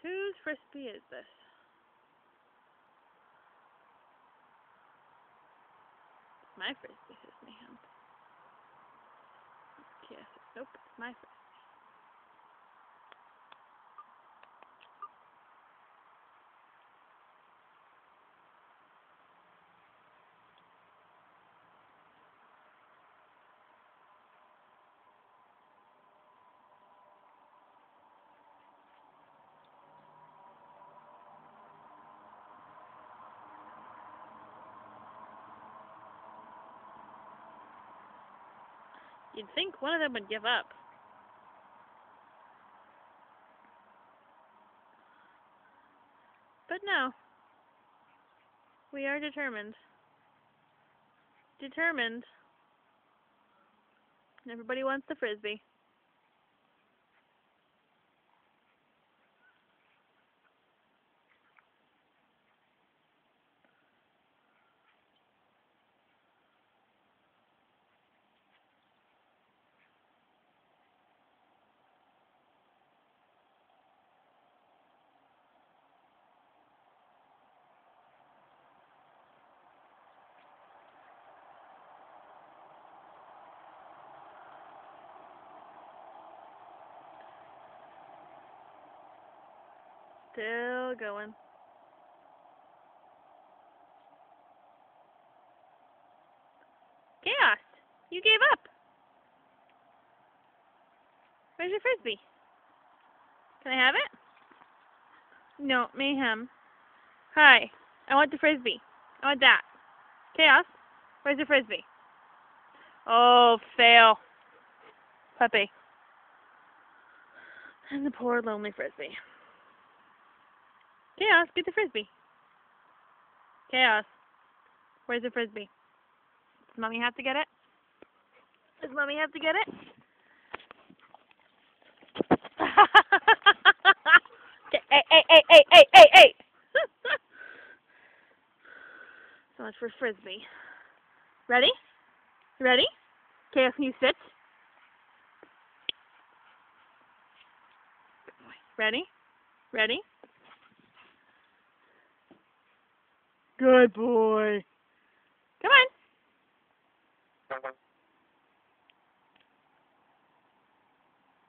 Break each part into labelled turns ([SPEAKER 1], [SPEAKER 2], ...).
[SPEAKER 1] Whose frisbee is this? It's my frisbee, says Mayhem. Yes, nope, it's my frisbee. You'd think one of them would give up. But no. We are determined. Determined. Everybody wants the frisbee. Still going. Chaos! You gave up! Where's your frisbee? Can I have it? No, Mayhem. Hi. I want the frisbee. I want that. Chaos, where's your frisbee? Oh, fail. Puppy. And the poor lonely frisbee. Chaos, get the frisbee. Chaos, where's the frisbee? Does Mommy have to get it? Does Mommy have to get it? Hey! So much for frisbee. Ready? Ready? Chaos, can you sit? Ready? Ready? Good boy. Come on.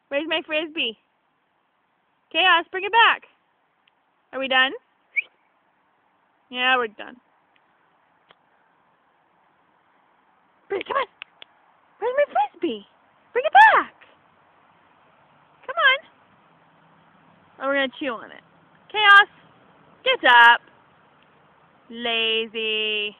[SPEAKER 1] Where's my frisbee? Chaos, bring it back. Are we done? Yeah, we're done. Come on. Where's my frisbee? Bring it back. Come on. Oh, we're going to chew on it. Chaos, get up. Lazy.